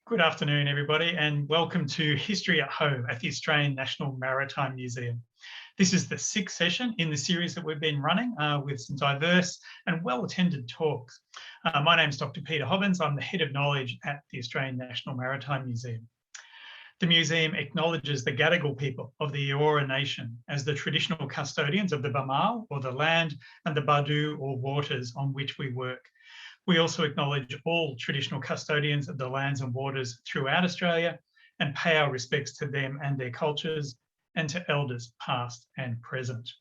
Good afternoon, everybody, and welcome to History at Home at the Australian National Maritime Museum. This is the sixth session in the series that we've been running with some diverse and well-attended talks. My name is Dr. Peter Hobbins. I'm the Head of Knowledge at the Australian National Maritime Museum. The museum acknowledges the Gadigal people of the Eora Nation as the traditional custodians of the Bamal, or the land, and the Badu, or waters, on which we work. We also acknowledge all traditional custodians of the lands and waters throughout Australia and pay our respects to them and their cultures, and to elders past and present.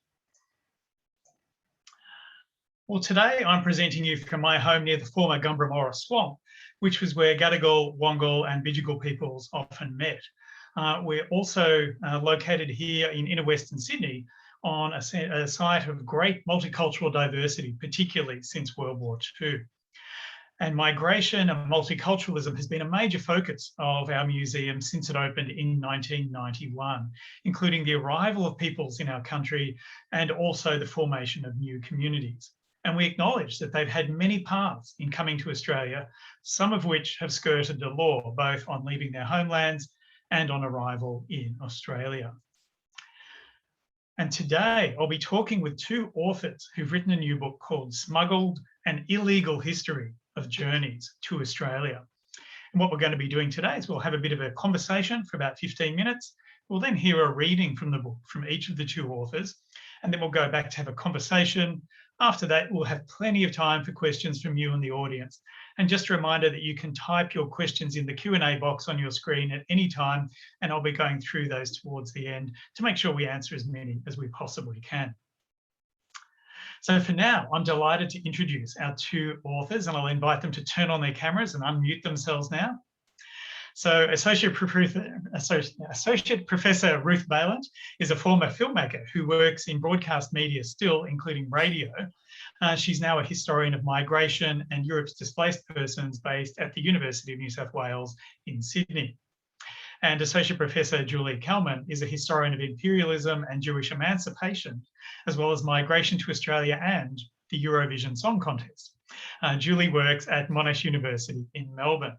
Well, today I'm presenting you from my home near the former Gumbramora Swamp, which was where Gadigal, Wongal and Bidjigal peoples often met. We're also located here in inner Western Sydney on a site of great multicultural diversity, particularly since World War II. And migration and multiculturalism has been a major focus of our museum since it opened in 1991, including the arrival of peoples in our country and also the formation of new communities. And we acknowledge that they've had many paths in coming to Australia, some of which have skirted the law, both on leaving their homelands and on arrival in Australia. And today I'll be talking with two authors who've written a new book called Smuggled: An Illegal History of Journeys to Australia. And what we're going to be doing today is we'll have a bit of a conversation for about 15 minutes. We'll then hear a reading from the book from each of the two authors, and then we'll go back to have a conversation. After that, we'll have plenty of time for questions from you and the audience. And just a reminder that you can type your questions in the Q&A box on your screen at any time, and I'll be going through those towards the end to make sure we answer as many as we possibly can. So for now, I'm delighted to introduce our two authors, and I'll invite them to turn on their cameras and unmute themselves now. So Associate Professor Ruth Balint is a former filmmaker who works in broadcast media still, including radio. She's now a historian of migration and Europe's displaced persons based at the University of New South Wales in Sydney. And Associate Professor Julie Kalman is a historian of imperialism and Jewish emancipation, as well as migration to Australia and the Eurovision Song Contest. Julie works at Monash University in Melbourne.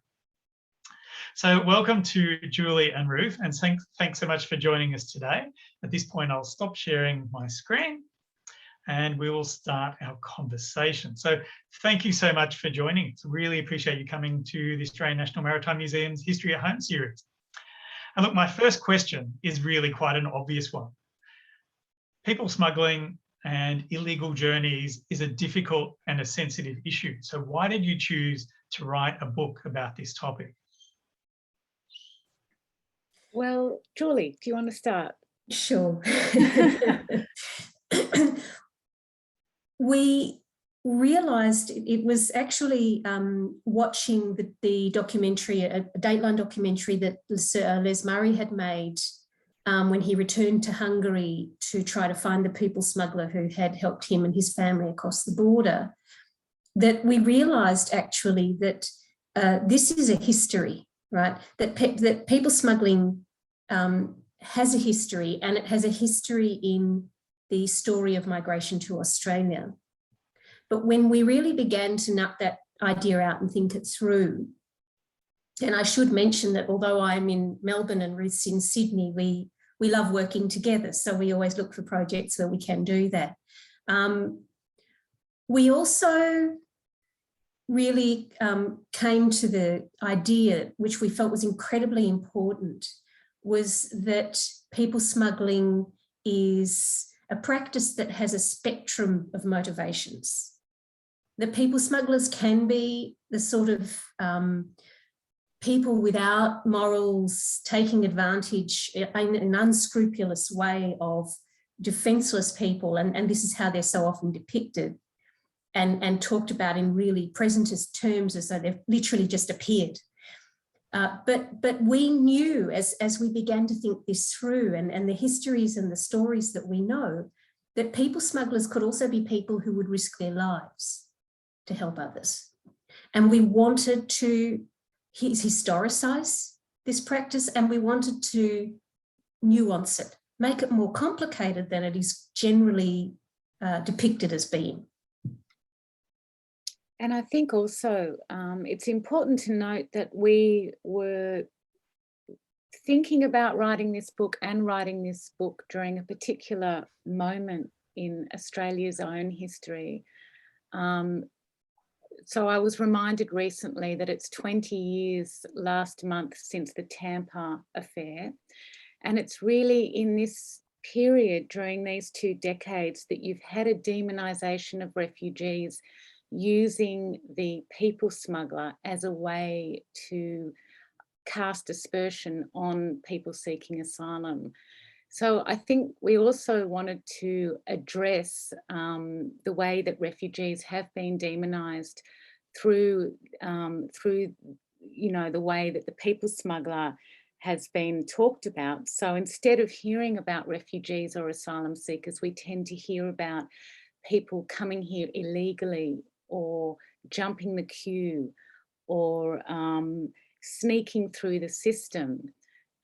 So welcome to Julie and Ruth, and thanks so much for joining us today. At this point, I'll stop sharing my screen and we will start our conversation. So thank you so much for joining us. Really appreciate you coming to the Australian National Maritime Museum's History at Home series. And look, my first question is really quite an obvious one. People smuggling and illegal journeys is a difficult and a sensitive issue. So why did you choose to write a book about this topic? Well, Julie, do you want to start? Sure. We realised it was actually watching the documentary, a Dateline documentary that Les Murray had made when he returned to Hungary to try to find the people smuggler who had helped him and his family across the border, that we realised actually that this is a history, right? That people smuggling has a history, and it has a history in the story of migration to Australia. But when we really began to nut that idea out and think it through, and I should mention that although I'm in Melbourne and Ruth's in Sydney, we love working together. So we always look for projects where we can do that. We also really came to the idea, which we felt was incredibly important, was that people smuggling is a practice that has a spectrum of motivations. That people smugglers can be the sort of people without morals, taking advantage in an unscrupulous way of defenceless people, and this is how they're so often depicted and talked about in really presentist terms as though they've literally just appeared. But we knew as we began to think this through and the histories and the stories that we know, that people smugglers could also be people who would risk their lives to help others. And we wanted to historicise this practice, and we wanted to nuance it, make it more complicated than it is generally depicted as being. And I think also it's important to note that we were thinking about writing this book during a particular moment in Australia's own history. So I was reminded recently that it's 20 years last month since the Tampa affair. And it's really in this period during these 2 decades that you've had a demonisation of refugees using the people smuggler as a way to cast aspersion on people seeking asylum. So I think we also wanted to address the way that refugees have been demonised through you know, the way that the people smuggler has been talked about. So instead of hearing about refugees or asylum seekers, we tend to hear about people coming here illegally or jumping the queue or sneaking through the system.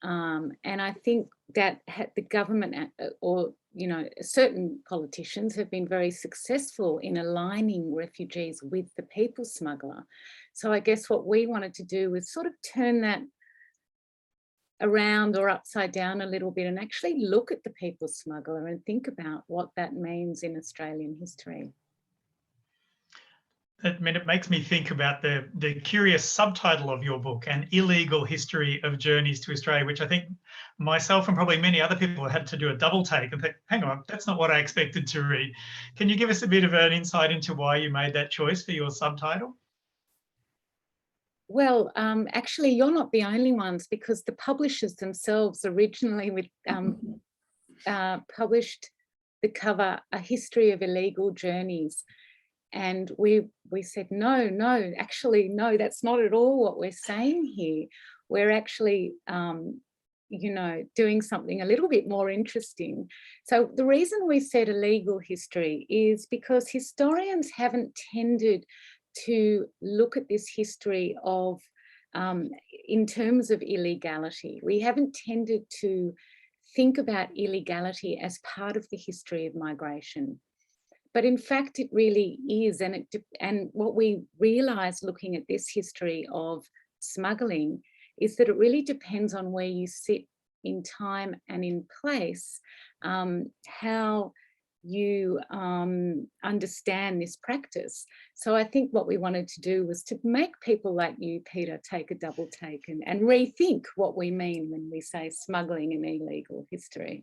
And I think that the government or, you know, certain politicians have been very successful in aligning refugees with the people smuggler. So I guess what we wanted to do was sort of turn that around or upside down a little bit and actually look at the people smuggler and think about what that means in Australian history. I mean, it makes me think about the curious subtitle of your book, An Illegal History of Journeys to Australia, which I think myself and probably many other people had to do a double take and think, hang on, that's not what I expected to read. Can you give us a bit of an insight into why you made that choice for your subtitle? Well, actually, you're not the only ones, because the publishers themselves originally published the cover, A History of Illegal Journeys. And we said, no, actually, no, that's not at all what we're saying here. We're actually, you know, doing something a little bit more interesting. So the reason we said illegal history is because historians haven't tended to look at this history of, in terms of illegality. We haven't tended to think about illegality as part of the history of migration. But in fact, it really is. And what we realise looking at this history of smuggling is that it really depends on where you sit in time and in place, how you understand this practice. So I think what we wanted to do was to make people like you, Peter, take a double take and rethink what we mean when we say smuggling and illegal history.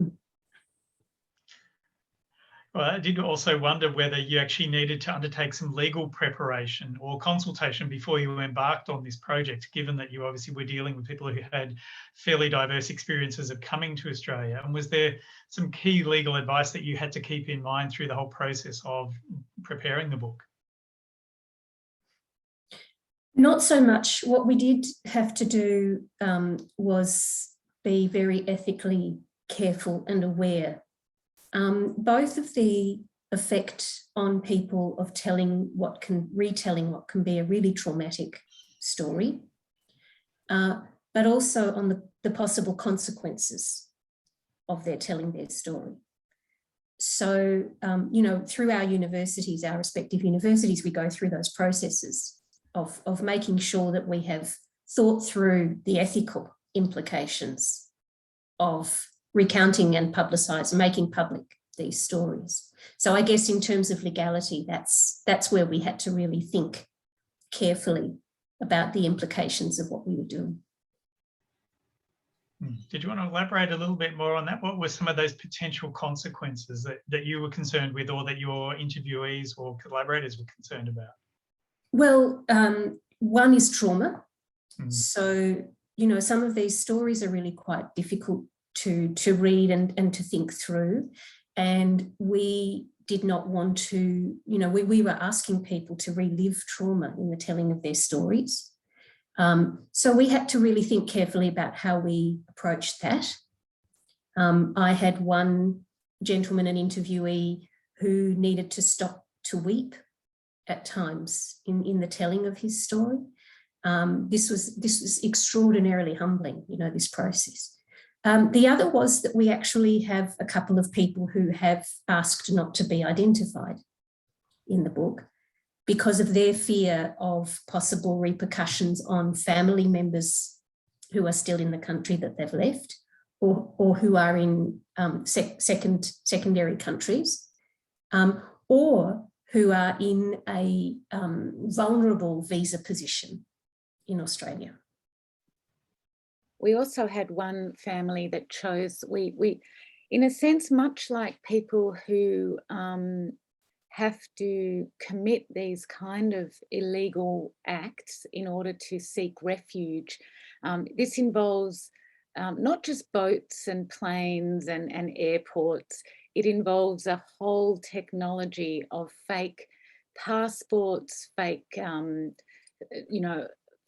Well, I did also wonder whether you actually needed to undertake some legal preparation or consultation before you embarked on this project, given that you obviously were dealing with people who had fairly diverse experiences of coming to Australia. And was there some key legal advice that you had to keep in mind through the whole process of preparing the book? Not so much. What we did have to do was be very ethically careful and aware. Both of the effect on people of retelling what can be a really traumatic story, but also on the possible consequences of their telling their story. So, you know, through our universities, our respective universities, we go through those processes of making sure that we have thought through the ethical implications of recounting and publicising, making public these stories. So I guess in terms of legality, that's where we had to really think carefully about the implications of what we were doing. Did you want to elaborate a little bit more on that? What were some of those potential consequences that you were concerned with, or that your interviewees or collaborators were concerned about? Well, one is trauma. So, you know, some of these stories are really quite difficult to read and to think through. And we did not want to, you know, we were asking people to relive trauma in the telling of their stories. So we had to really think carefully about how we approached that. I had one gentleman, an interviewee, who needed to stop to weep at times in the telling of his story. This was extraordinarily humbling, you know, this process. The other was that we actually have a couple of people who have asked not to be identified in the book, because of their fear of possible repercussions on family members who are still in the country that they've left, or who are in secondary countries, or who are in a vulnerable visa position in Australia. We also had one family that chose, we in a sense, much like people who have to commit these kind of illegal acts in order to seek refuge. This involves not just boats and planes and airports. It involves a whole technology of fake passports, fake,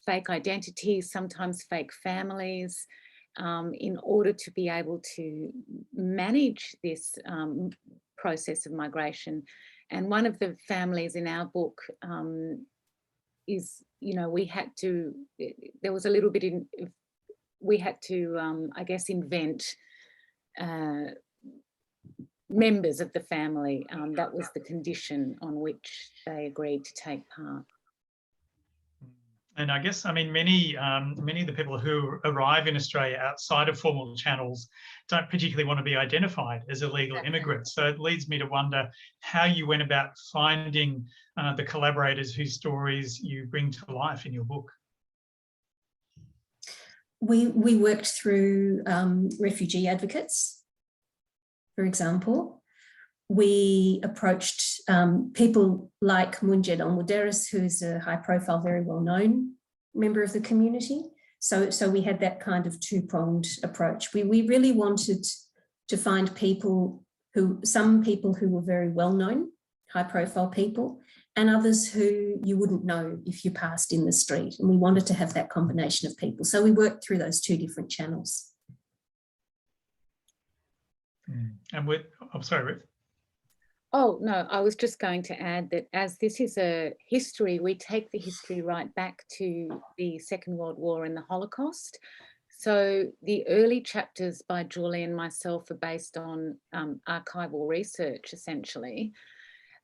fake identities, sometimes fake families, in order to be able to manage this process of migration. And one of the families in our book is, we had to, there was a little bit in, we had to, I guess, invent members of the family. That was the condition on which they agreed to take part. And I guess, I mean, many of the people who arrive in Australia outside of formal channels don't particularly want to be identified as illegal immigrants. So it leads me to wonder how you went about finding the collaborators whose stories you bring to life in your book. We worked through refugee advocates, for example. We approached people like Munjed Al-Mudaris, who's a high-profile, very well-known member of the community. So we had that kind of two-pronged approach. We really wanted to find some people who were very well-known, high-profile people, and others who you wouldn't know if you passed in the street. And we wanted to have that combination of people. So we worked through those two different channels. And I'm sorry, Ruth. Oh, no, I was just going to add that as this is a history, we take the history right back to the Second World War and the Holocaust. So the early chapters by Julie and myself are based on archival research, essentially,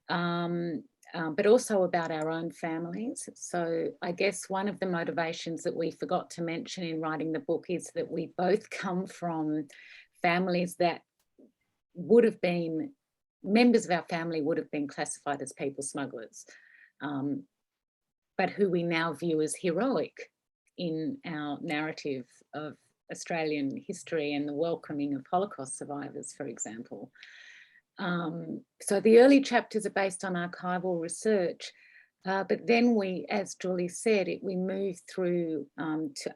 but also about our own families. So I guess one of the motivations that we forgot to mention in writing the book is that we both come from families that would have been, members of our family would have been classified as people smugglers, but who we now view as heroic in our narrative of Australian history and the welcoming of Holocaust survivors, for example. So the early chapters are based on archival research, but then we, as Julie said, we move through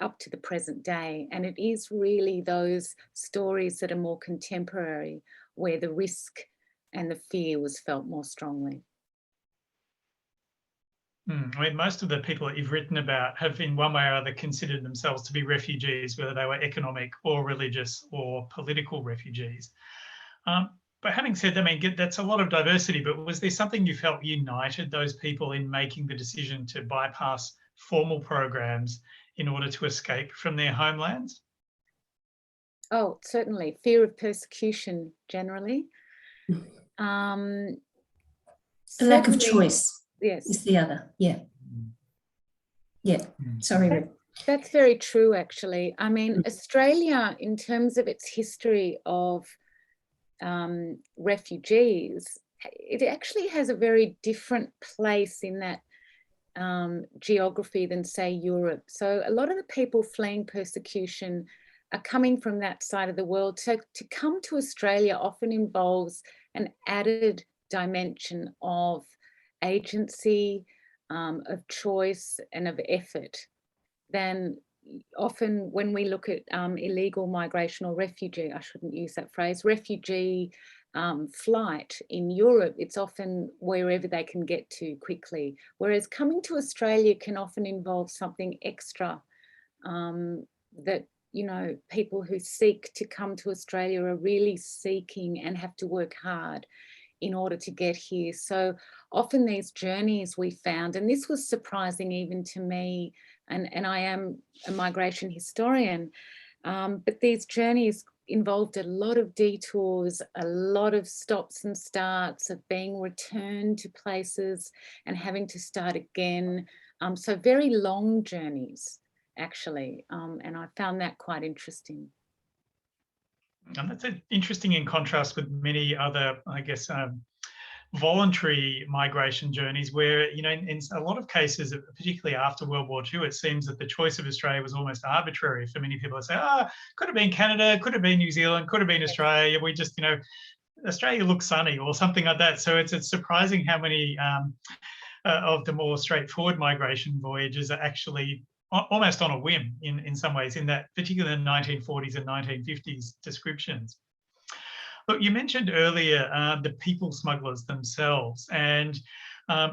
up to the present day, and it is really those stories that are more contemporary, where the risk and the fear was felt more strongly. I mean, most of the people that you've written about have in one way or other considered themselves to be refugees, whether they were economic or religious or political refugees. But having said that, I mean, that's a lot of diversity, but was there something you felt united those people in making the decision to bypass formal programs in order to escape from their homelands? Oh, certainly. Fear of persecution generally. A lack of choice, yes, is the other. Yeah. Sorry, Ruth. That's very true, actually. I mean, Australia, in terms of its history of refugees, it actually has a very different place in that geography than, say, Europe. So a lot of the people fleeing persecution are coming from that side of the world. So to come to Australia often involves an added dimension of agency, of choice and of effort than often when we look at illegal migration or refugee, I shouldn't use that phrase, refugee flight in Europe, it's often wherever they can get to quickly. Whereas coming to Australia can often involve something extra that, you know, people who seek to come to Australia are really seeking and have to work hard in order to get here. So often these journeys we found, and this was surprising even to me, and I am a migration historian, but these journeys involved a lot of detours, a lot of stops and starts, of being returned to places and having to start again. So very long journeys, actually, and I found that quite interesting. And that's interesting in contrast with many other, I guess, voluntary migration journeys where, you know, in a lot of cases, particularly after World War II, it seems that the choice of Australia was almost arbitrary for many people. They say, could have been Canada, could have been New Zealand, could have been Australia. We just, you know, Australia looks sunny or something like that. So it's surprising how many of the more straightforward migration voyages are actually almost on a whim in some ways, in that particularly in the 1940s and 1950s descriptions. Look, you mentioned earlier the people smugglers themselves, and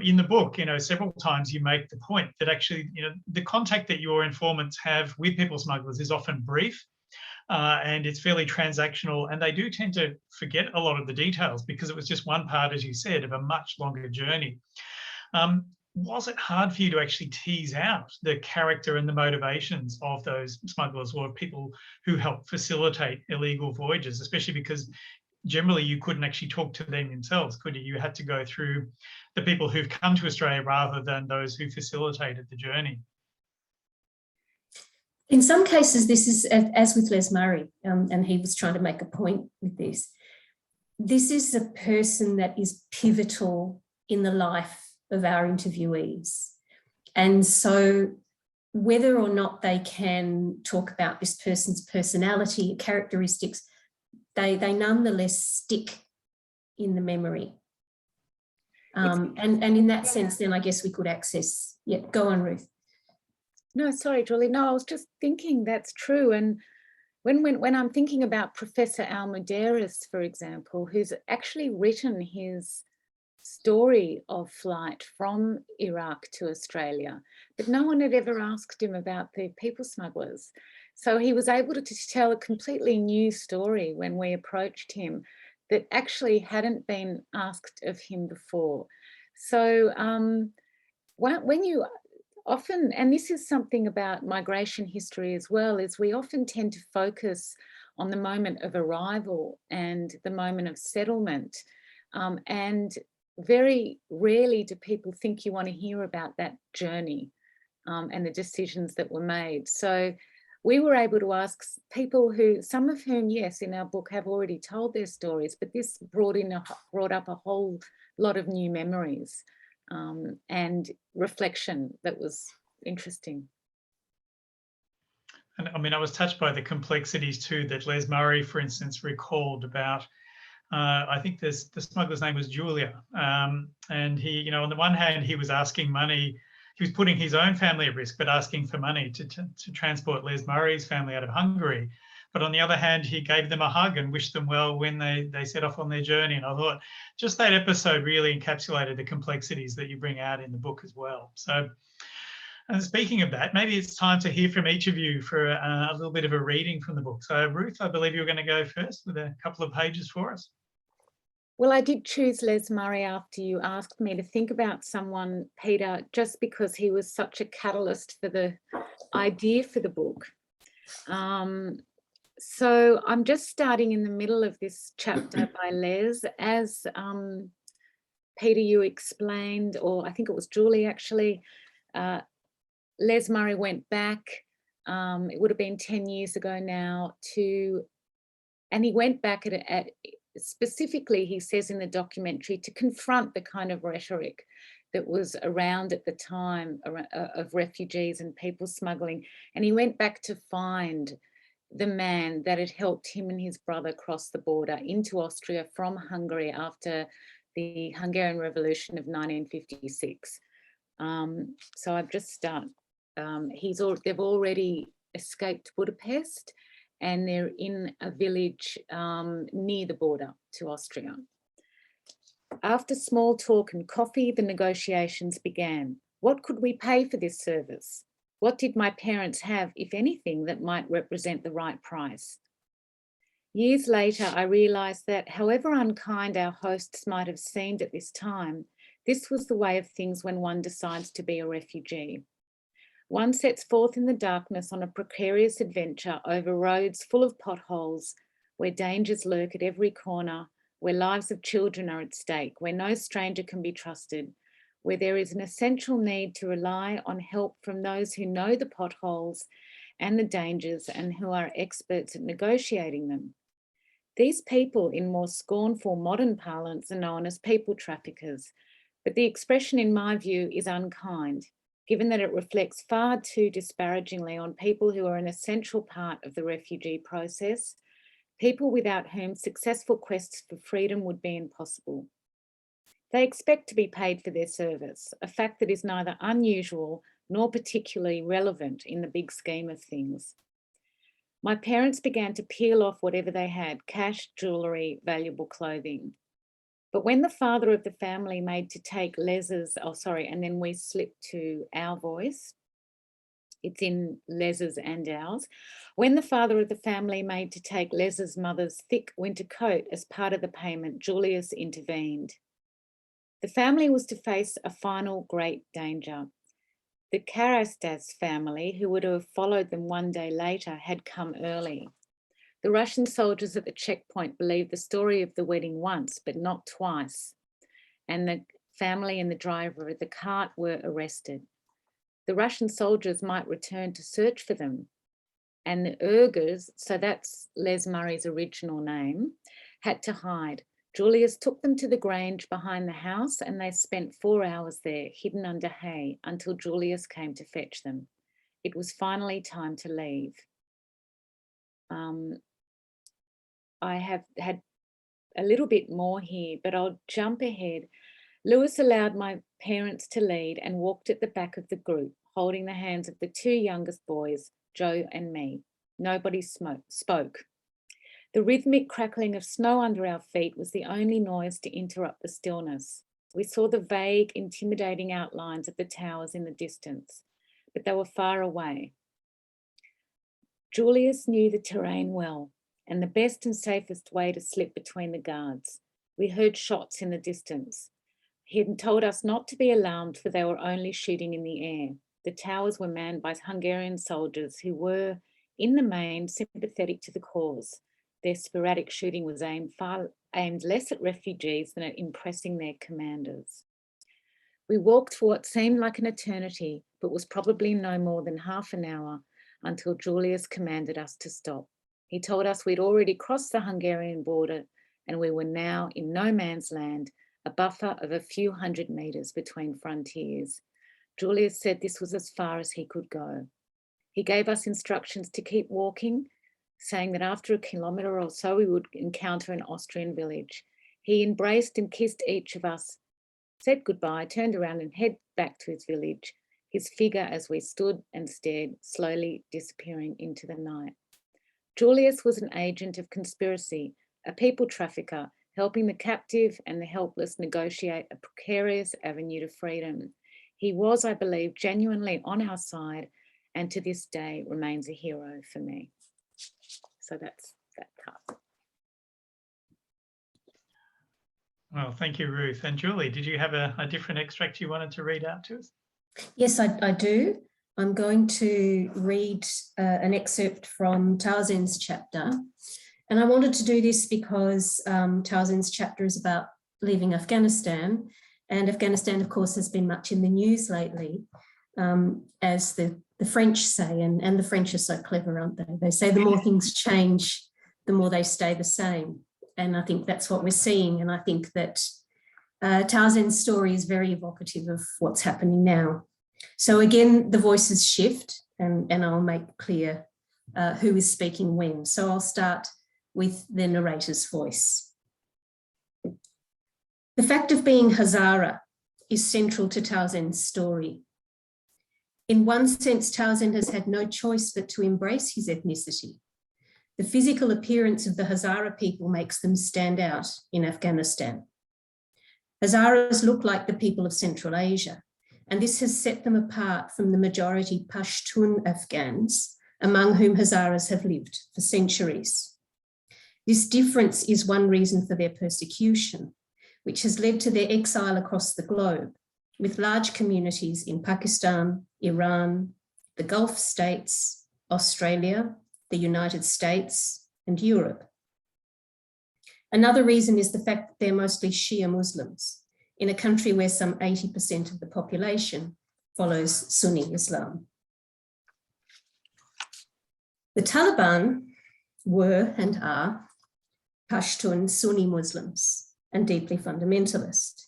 in the book, you know, several times you make the point that actually, you know, the contact that your informants have with people smugglers is often brief, and it's fairly transactional, and they do tend to forget a lot of the details because it was just one part, as you said, of a much longer journey. Was it hard for you to actually tease out the character and the motivations of those smugglers or people who help facilitate illegal voyages, especially because generally you couldn't actually talk to them themselves, could you? You had to go through the people who've come to Australia rather than those who facilitated the journey. In some cases, this is, as with Les Murray, and he was trying to make a point with this. This is a person that is pivotal in the life of our interviewees. And so whether or not they can talk about this person's personality, characteristics, they nonetheless stick in the memory. And in that sense, then I guess we could access, yeah, go on, Ruth. No, sorry, Julie. No, I was just thinking that's true. And when I'm thinking about Professor Almuderis, for example, who's actually written his story of flight from Iraq to Australia, but no one had ever asked him about the people smugglers. So he was able to tell a completely new story when we approached him that actually hadn't been asked of him before. So when you often, and this is something about migration history as well, is we often tend to focus on the moment of arrival and the moment of settlement. And very rarely do people think you want to hear about that journey and the decisions that were made. So we were able to ask people who, some of whom, yes, in our book have already told their stories, but this brought up a whole lot of new memories and reflection that was interesting. And I mean, I was touched by the complexities too that Les Murray, for instance, recalled about, I think the smuggler's name was Julia. And he, you know, on the one hand, he was asking money, he was putting his own family at risk, but asking for money to transport Les Murray's family out of Hungary. But on the other hand, he gave them a hug and wished them well when they set off on their journey. And I thought just that episode really encapsulated the complexities that you bring out in the book as well. So, and speaking of that, maybe it's time to hear from each of you for a little bit of a reading from the book. So Ruth, I believe you were going to go first with a couple of pages for us. Well, I did choose Les Murray after you asked me to think about someone, Peter, just because he was such a catalyst for the idea for the book. So I'm just starting in the middle of this chapter by Les. As Peter, you explained, or I think it was Julie actually, Les Murray went back, it would have been 10 years ago now, and he went back at specifically, he says in the documentary, to confront the kind of rhetoric that was around at the time of refugees and people smuggling. And he went back to find the man that had helped him and his brother cross the border into Austria from Hungary after the Hungarian Revolution of 1956. So I've just started. They've already escaped Budapest, and they're in a village near the border to Austria. After small talk and coffee, the negotiations began. What could we pay for this service? What did my parents have, if anything, that might represent the right price? Years later, I realised that however unkind our hosts might have seemed at this time, this was the way of things when one decides to be a refugee. One sets forth in the darkness on a precarious adventure over roads full of potholes, where dangers lurk at every corner, where lives of children are at stake, where no stranger can be trusted, where there is an essential need to rely on help from those who know the potholes and the dangers and who are experts at negotiating them. These people, in more scornful modern parlance, are known as people traffickers, but the expression, in my view, is unkind, given that it reflects far too disparagingly on people who are an essential part of the refugee process, people without whom successful quests for freedom would be impossible. They expect to be paid for their service, a fact that is neither unusual nor particularly relevant in the big scheme of things. My parents began to peel off whatever they had, cash, jewellery, valuable clothing. But when the father of the family made to take Les's, and then we slipped to our voice, it's in Les's and ours. When the father of the family made to take Les's mother's thick winter coat as part of the payment, Julius intervened. The family was to face a final great danger. The Karastas family, who would have followed them one day later, had come early. The Russian soldiers at the checkpoint believed the story of the wedding once, but not twice. And the family and the driver of the cart were arrested. The Russian soldiers might return to search for them. And the Urgers, so that's Les Murray's original name, had to hide. Julius took them to the grange behind the house and they spent 4 hours there, hidden under hay, until Julius came to fetch them. It was finally time to leave. I have had a little bit more here, but I'll jump ahead. Lewis allowed my parents to lead and walked at the back of the group, holding the hands of the two youngest boys, Joe and me. Nobody spoke. The rhythmic crackling of snow under our feet was the only noise to interrupt the stillness. We saw the vague, intimidating outlines of the towers in the distance, but they were far away. Julius knew the terrain well and the best and safest way to slip between the guards. We heard shots in the distance. He had told us not to be alarmed, for they were only shooting in the air. The towers were manned by Hungarian soldiers who were, in the main, sympathetic to the cause. Their sporadic shooting was aimed less at refugees than at impressing their commanders. We walked for what seemed like an eternity, but was probably no more than half an hour, until Julius commanded us to stop. He told us we'd already crossed the Hungarian border and we were now in no man's land, a buffer of a few hundred metres between frontiers. Julius said this was as far as he could go. He gave us instructions to keep walking, saying that after a kilometre or so we would encounter an Austrian village. He embraced and kissed each of us, said goodbye, turned around and headed back to his village, his figure as we stood and stared, slowly disappearing into the night. Julius was an agent of conspiracy, a people trafficker, helping the captive and the helpless negotiate a precarious avenue to freedom. He was, I believe, genuinely on our side, and to this day remains a hero for me. So that's that part. Well, thank you, Ruth. And Julie, did you have a different extract you wanted to read out to us? Yes, I do. I'm going to read an excerpt from Townsend's chapter. And I wanted to do this because Townsend's chapter is about leaving Afghanistan. And Afghanistan, of course, has been much in the news lately, as the French say, and the French are so clever, aren't they? They say the more things change, the more they stay the same. And I think that's what we're seeing. And I think that Townsend's story is very evocative of what's happening now. So again, the voices shift and I'll make clear who is speaking when. So I'll start with the narrator's voice. The fact of being Hazara is central to Townsend's story. In one sense, Townsend has had no choice but to embrace his ethnicity. The physical appearance of the Hazara people makes them stand out in Afghanistan. Hazaras look like the people of Central Asia, and this has set them apart from the majority Pashtun Afghans, among whom Hazaras have lived for centuries. This difference is one reason for their persecution, which has led to their exile across the globe, with large communities in Pakistan, Iran, the Gulf states, Australia, the United States, and Europe. Another reason is the fact that they're mostly Shia Muslims in a country where some 80% of the population follows Sunni Islam. The Taliban were and are Pashtun Sunni Muslims and deeply fundamentalist.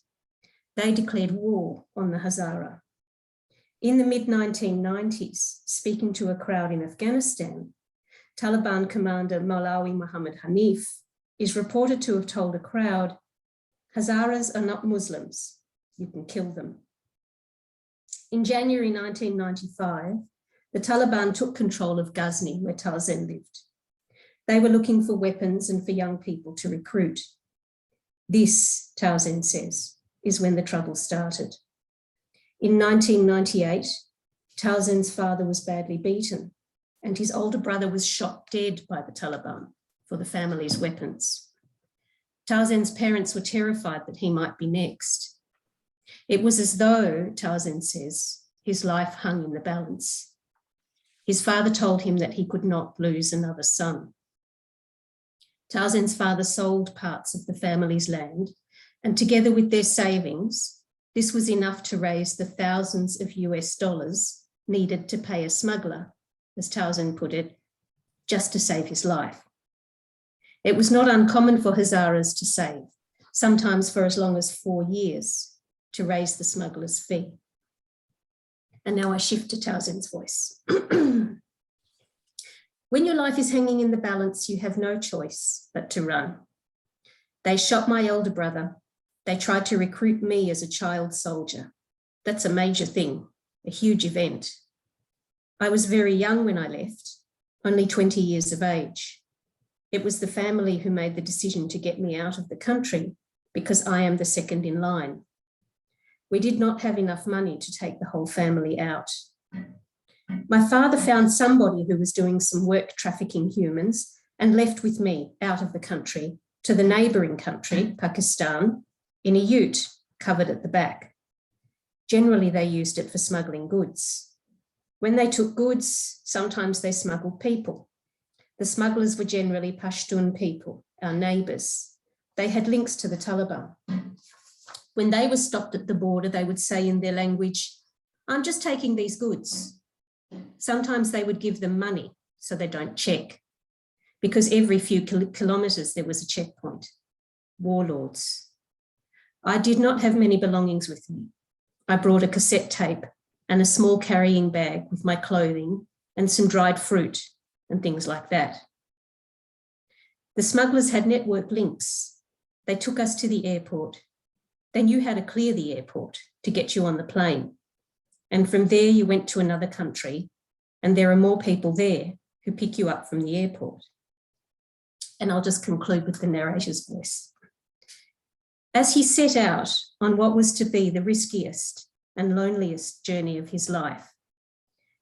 They declared war on the Hazara. In the mid-1990s, speaking to a crowd in Afghanistan, Taliban commander Maulawi Muhammad Hanif is reported to have told a crowd, "Hazaras are not Muslims, you can kill them." In January 1995, the Taliban took control of Ghazni, where Townsend lived. They were looking for weapons and for young people to recruit. This, Townsend says, is when the trouble started. In 1998, Townsend's father was badly beaten and his older brother was shot dead by the Taliban for the family's weapons. Townsend's parents were terrified that he might be next. It was as though, Townsend says, his life hung in the balance. His father told him that he could not lose another son. Townsend's father sold parts of the family's land, and together with their savings, this was enough to raise the thousands of US dollars needed to pay a smuggler, as Townsend put it, just to save his life. It was not uncommon for Hazaras to save, sometimes for as long as 4 years, to raise the smuggler's fee. And now I shift to Townsend's voice. When your life is hanging in the balance, you have no choice but to run. They shot my older brother. They tried to recruit me as a child soldier. That's a major thing, a huge event. I was very young when I left, only 20 years of age. It was the family who made the decision to get me out of the country because I am the second in line. We did not have enough money to take the whole family out. My father found somebody who was doing some work trafficking humans and left with me out of the country to the neighbouring country, Pakistan, in a ute covered at the back. Generally, they used it for smuggling goods. When they took goods, sometimes they smuggled people. The smugglers were generally Pashtun people, our neighbours. They had links to the Taliban. When they were stopped at the border, they would say in their language, "I'm just taking these goods." Sometimes they would give them money so they don't check, because every few kilometres there was a checkpoint. Warlords. I did not have many belongings with me. I brought a cassette tape and a small carrying bag with my clothing and some dried fruit and things like that. The smugglers had network links. They took us to the airport. They knew how to clear the airport to get you on the plane. And from there you went to another country, and there are more people there who pick you up from the airport. And I'll just conclude with the narrator's voice. As he set out on what was to be the riskiest and loneliest journey of his life,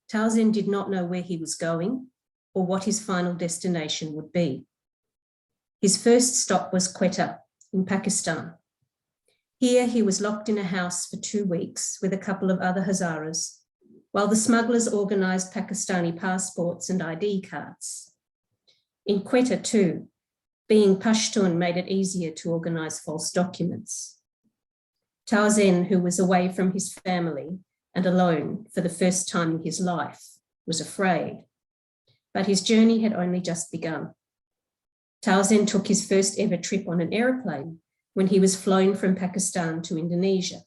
Townsend did not know where he was going or what his final destination would be. His first stop was Quetta in Pakistan. Here he was locked in a house for 2 weeks with a couple of other Hazaras, while the smugglers organised Pakistani passports and ID cards. In Quetta too, being Pashtun made it easier to organise false documents. Townsend, who was away from his family and alone for the first time in his life, was afraid, but his journey had only just begun. Townsend took his first ever trip on an aeroplane when he was flown from Pakistan to Indonesia.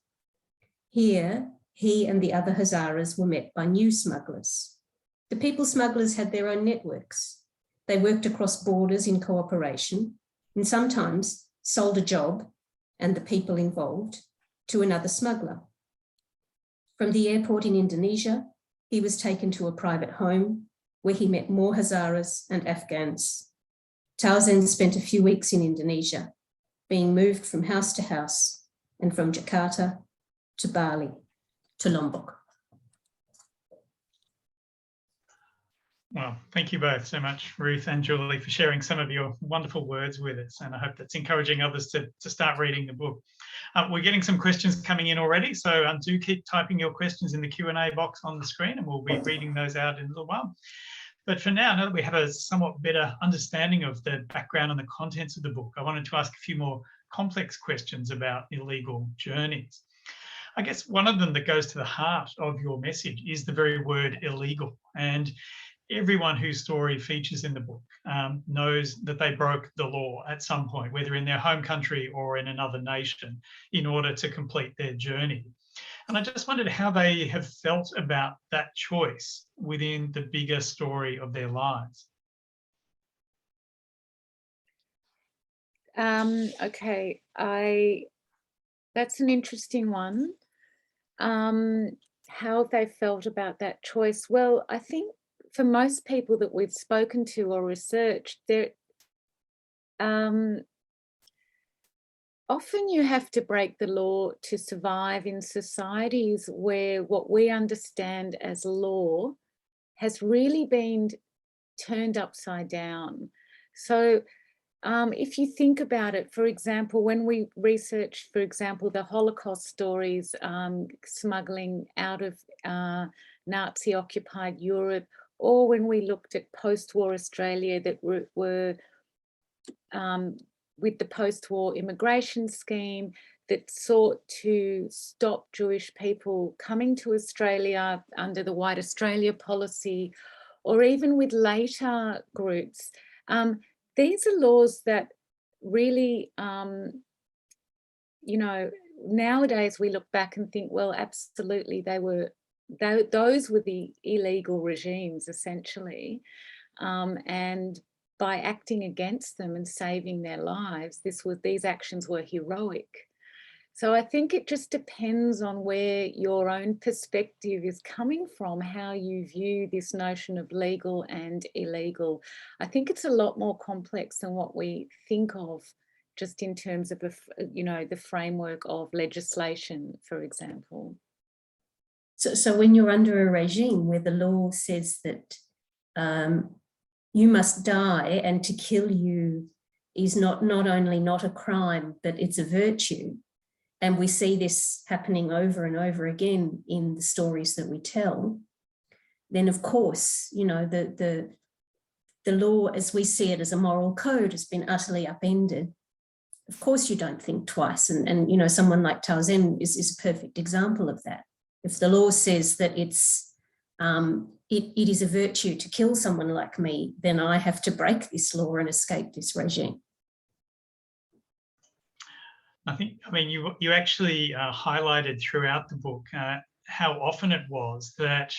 Here, he and the other Hazaras were met by new smugglers. The people smugglers had their own networks. They worked across borders in cooperation and sometimes sold a job and the people involved to another smuggler. From the airport in Indonesia, he was taken to a private home where he met more Hazaras and Afghans. Townsend spent a few weeks in Indonesia, being moved from house to house and from Jakarta to Bali to Lombok. Well, thank you both so much, Ruth and Julie, for sharing some of your wonderful words with us. And I hope that's encouraging others to start reading the book. We're getting some questions coming in already, so do keep typing your questions in the Q&A box on the screen and we'll be reading those out in a little while. But for now that we have a somewhat better understanding of the background and the contents of the book, I wanted to ask a few more complex questions about illegal journeys. I guess one of them that goes to the heart of your message is the very word illegal. And everyone whose story features in the book knows that they broke the law at some point, whether in their home country or in another nation, in order to complete their journey. And I just wondered how they have felt about that choice within the bigger story of their lives. Okay, that's an interesting one. How they felt about that choice. Well, I think for most people that we've spoken to or researched, often you have to break the law to survive in societies where what we understand as law has really been turned upside down. So if you think about it, for example, when we researched, for example, the Holocaust stories, smuggling out of Nazi-occupied Europe, or when we looked at post-war Australia that were with the post-war immigration scheme that sought to stop Jewish people coming to Australia under the White Australia policy, or even with later groups. These are laws that really, you know, nowadays we look back and think, well, absolutely, those were the illegal regimes, essentially. And by acting against them and saving their lives, these actions were heroic. So I think it just depends on where your own perspective is coming from, how you view this notion of legal and illegal. I think it's a lot more complex than what we think of, just in terms of, the framework of legislation, for example. So when you're under a regime where the law says that you must die, and to kill you is not only not a crime, but it's a virtue, and we see this happening over and over again in the stories that we tell, then of course, the law as we see it as a moral code has been utterly upended. Of course you don't think twice, and someone like Tarzan is a perfect example of that. If the law says that it is a virtue to kill someone like me, then I have to break this law and escape this regime. I mean, you actually highlighted throughout the book how often it was that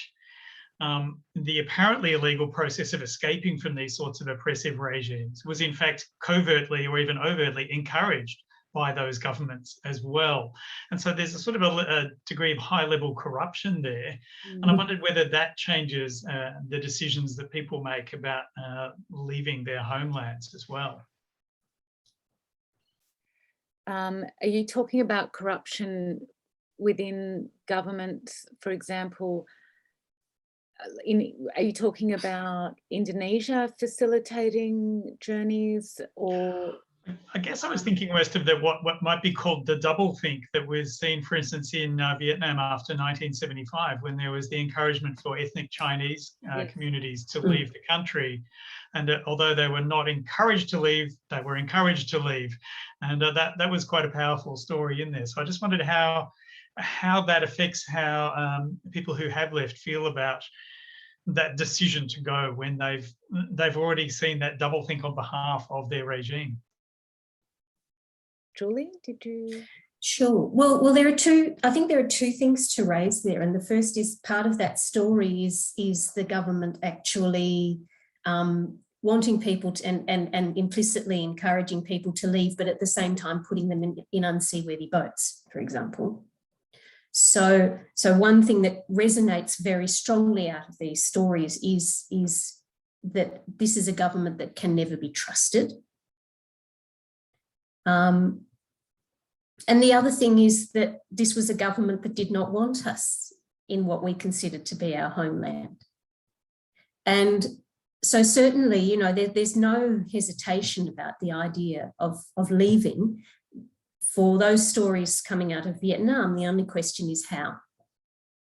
the apparently illegal process of escaping from these sorts of oppressive regimes was in fact covertly or even overtly encouraged by those governments as well. And so there's a sort of a degree of high-level corruption there. And I wondered whether that changes the decisions that people make about leaving their homelands as well. Are you talking about corruption within government, for example? Are you talking about Indonesia facilitating journeys, or? I guess I was thinking most of what might be called the doublethink that was seen, for instance, in Vietnam after 1975, when there was the encouragement for ethnic Chinese communities to leave the country. And although they were not encouraged to leave, they were encouraged to leave. And that was quite a powerful story in there. So I just wondered how that affects how people who have left feel about that decision to go when they've already seen that doublethink on behalf of their regime. Julie, did you? Sure. Well, I think there are two things to raise there. And the first is part of that story is the government actually wanting people to, and implicitly encouraging people to leave, but at the same time putting them in unseaworthy boats, for example. So one thing that resonates very strongly out of these stories is that this is a government that can never be trusted. And the other thing is that this was a government that did not want us in what we considered to be our homeland. And so certainly, there's no hesitation about the idea of leaving. For those stories coming out of Vietnam, the only question is how.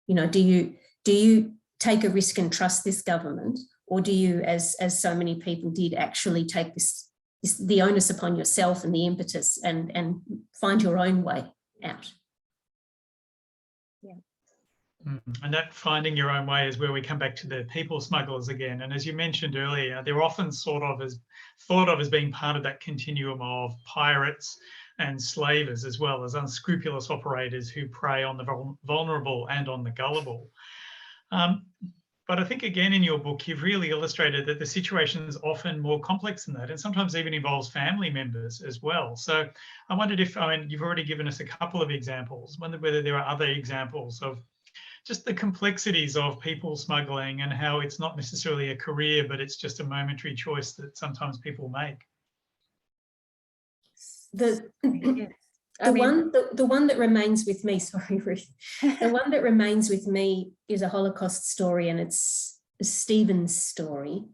Do you take a risk and trust this government, Or do you, as so many people did, actually take the onus upon yourself and the impetus and find your own way out? And that finding your own way is where we come back to the people smugglers again. And as you mentioned earlier, they're often thought of as being part of that continuum of pirates and slavers, as well as unscrupulous operators who prey on the vulnerable and on the gullible. But I think, again, in your book, you've really illustrated that the situation is often more complex than that, and sometimes even involves family members as well. So I wondered if, you've already given us a couple of examples, wondered whether there are other examples of just the complexities of people smuggling and how it's not necessarily a career, but it's just a momentary choice that sometimes people make. The one that remains with me, sorry, Ruth, the one that remains with me is a Holocaust story, and it's Stephen's story,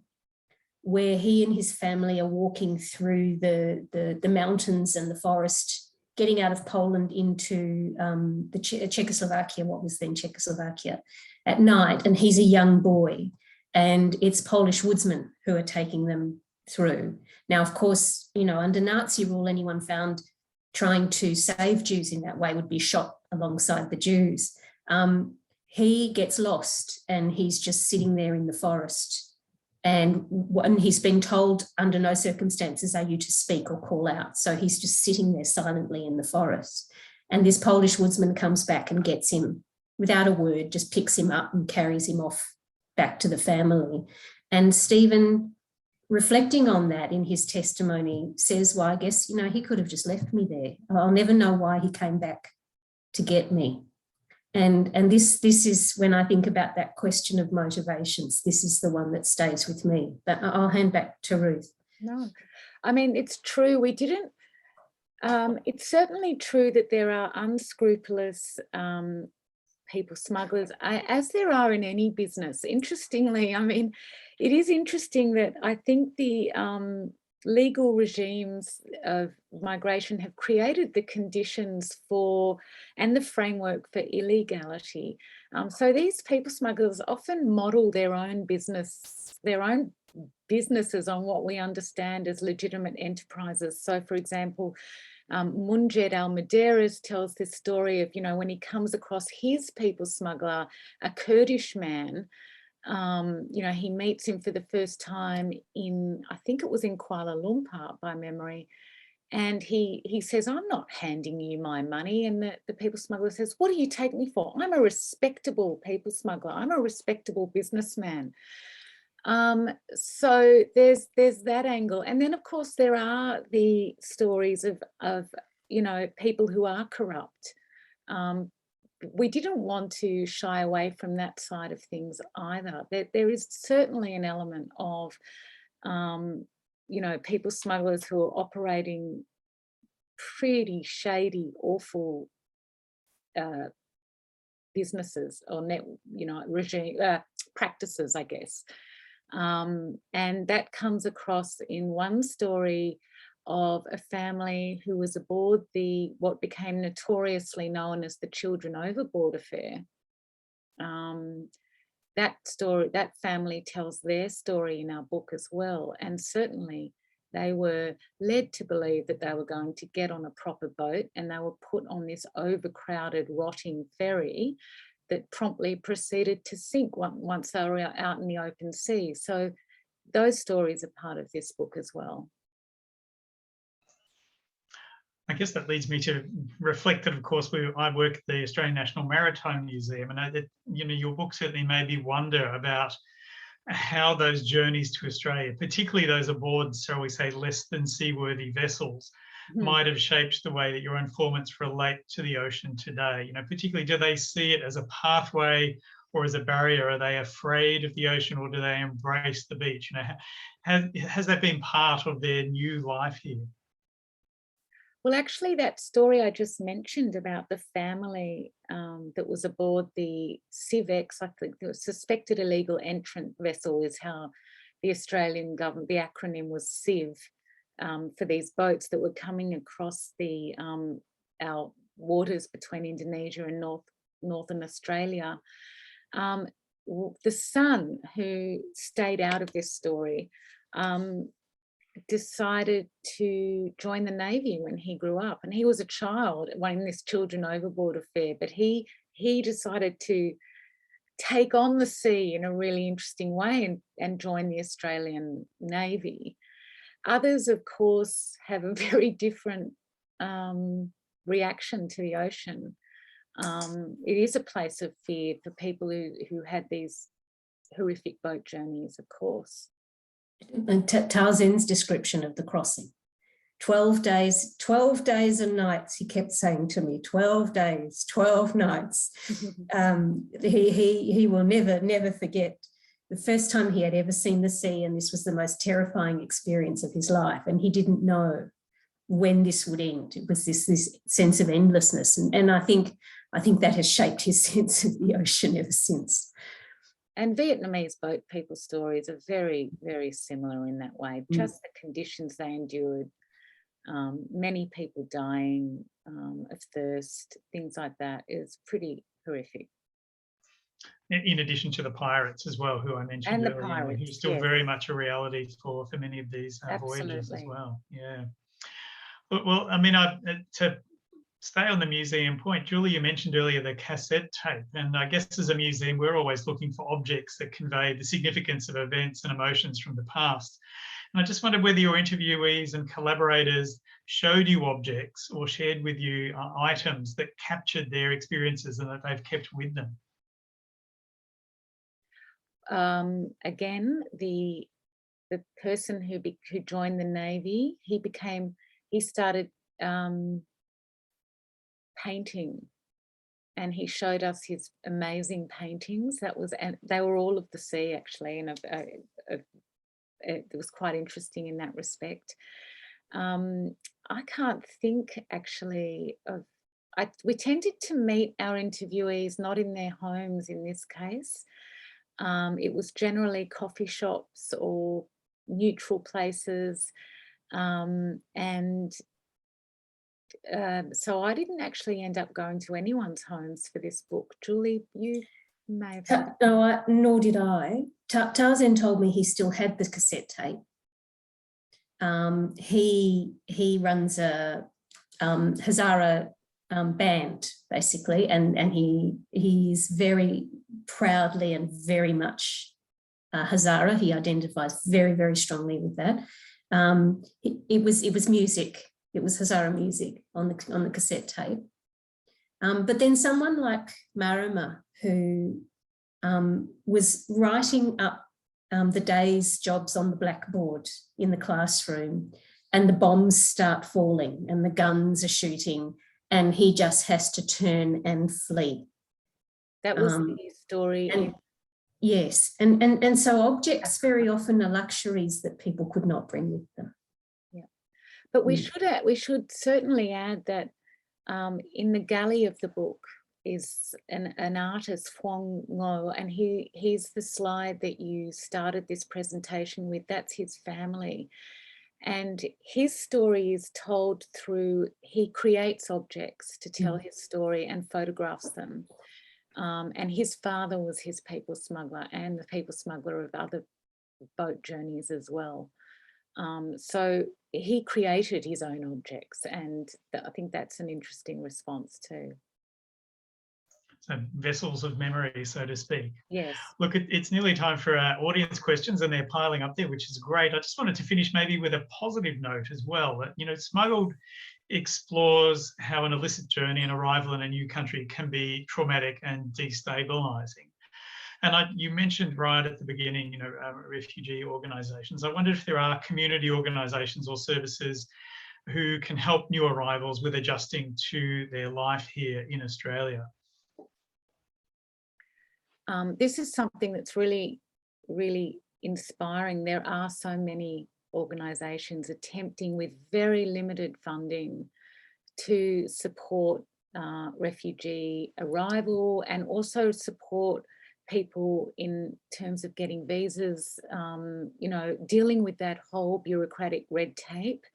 where he and his family are walking through the mountains and the forest, getting out of Poland into Czechoslovakia, what was then Czechoslovakia, at night. And he's a young boy, and it's Polish woodsmen who are taking them through. Now, of course, under Nazi rule, anyone found trying to save Jews in that way would be shot alongside the Jews. He gets lost, and he's just sitting there in the forest. And he's been told under no circumstances are you to speak or call out. So he's just sitting there silently in the forest. And this Polish woodsman comes back and gets him without a word, just picks him up and carries him off back to the family. And Stephen, reflecting on that in his testimony, says, well, I guess, he could have just left me there. I'll never know why he came back to get me. And this is, when I think about that question of motivations, this is the one that stays with me. But I'll hand back to Ruth. No, it's true. It's certainly true that there are unscrupulous people smugglers, as there are in any business. Interestingly, it is interesting that I think the legal regimes of migration have created the conditions for and the framework for illegality. So these people smugglers often model their own businesses on what we understand as legitimate enterprises. So, for example, Munjed al-Madeiras tells this story of, when he comes across his people smuggler, a Kurdish man. He meets him for the first time I think it was in Kuala Lumpur by memory. And he says, I'm not handing you my money. And the people smuggler says, what do you take me for? I'm a respectable people smuggler. I'm a respectable businessman. So there's that angle. And then, of course, there are the stories of people who are corrupt. We didn't want to shy away from that side of things either. There is certainly an element of, people smugglers who are operating pretty shady, awful businesses or regime practices, I guess. And that comes across in one story of a family who was aboard what became notoriously known as the Children Overboard affair. That family tells their story in our book as well, and certainly they were led to believe that they were going to get on a proper boat, and they were put on this overcrowded, rotting ferry that promptly proceeded to sink once they were out in the open sea. So those stories are part of this book as well. I guess that leads me to reflect that, of course, I work at the Australian National Maritime Museum, and your book certainly made me wonder about how those journeys to Australia, particularly those aboard, shall we say, less than seaworthy vessels, might have shaped the way that your informants relate to the ocean today. Particularly, do they see it as a pathway or as a barrier? Are they afraid of the ocean, or do they embrace the beach? Has that been part of their new life here? Well, actually, that story I just mentioned about the family that was aboard the CIVEX, I think the suspected illegal entrant vessel is how the Australian government, the acronym was CIV, for these boats that were coming across our waters between Indonesia and northern Australia. the son who stayed out of this story decided to join the Navy when he grew up, and he was a child when this Children Overboard affair, but he decided to take on the sea in a really interesting way and join the Australian Navy. Others, of course, have a very different reaction to the ocean. It is a place of fear for people who had these horrific boat journeys, of course. And Townsend's description of the crossing, 12 days and nights, he kept saying to me, 12 days, 12 nights. He will never forget the first time he had ever seen the sea, and this was the most terrifying experience of his life, and he didn't know when this would end. It was this sense of endlessness, and I think that has shaped his sense of the ocean ever since. And Vietnamese boat people stories are very, very similar in that way. Just the conditions they endured, many people dying of thirst, things like that, is pretty horrific. In addition to the pirates as well, who I mentioned earlier, pirates, who's still very much a reality for many of these voyages as well. Yeah. Well, I mean, to stay on the museum point, Julie, you mentioned earlier the cassette tape, and I guess as a museum, we're always looking for objects that convey the significance of events and emotions from the past. And I just wondered whether your interviewees and collaborators showed you objects or shared with you items that captured their experiences and that they've kept with them. Again, the person who joined the Navy, he started painting, and he showed us his amazing paintings. And they were all of the sea, actually, and it was quite interesting in that respect. I can't think actually of. We tended to meet our interviewees not in their homes in this case. It was generally coffee shops or neutral places, so I didn't actually end up going to anyone's homes for this book. Julie, you may have had No, nor did I. Tarzan told me he still had the cassette tape. He runs a Hazara band, basically, and he's very proudly and very much Hazara. He identifies very, very strongly with that. It was music. It was Hazara music on the cassette tape. But then someone like Marama, who was writing up the day's jobs on the blackboard in the classroom, and the bombs start falling and the guns are shooting, and he just has to turn and flee. That was the story. Yes, and so objects very often are luxuries that people could not bring with them. Yeah, but we should certainly add that in the galley of the book is an artist, Huang Ngo, and he's the slide that you started this presentation with. That's his family. And his story is told through, he creates objects to tell his story and photographs them. And his father was his people smuggler and the people smuggler of other boat journeys as well. So he created his own objects, and I think that's an interesting response too. So vessels of memory, so to speak. Yes. Look, it's nearly time for our audience questions, and they're piling up there, which is great. I just wanted to finish maybe with a positive note as well. That, you know, Smuggled explores how an illicit journey and arrival in a new country can be traumatic and destabilising. And you mentioned right at the beginning, you know, refugee organisations. I wonder if there are community organisations or services who can help new arrivals with adjusting to their life here in Australia. This is something that's really, really inspiring. There are so many organisations attempting with very limited funding to support refugee arrival and also support people in terms of getting visas, you know, dealing with that whole bureaucratic red tape.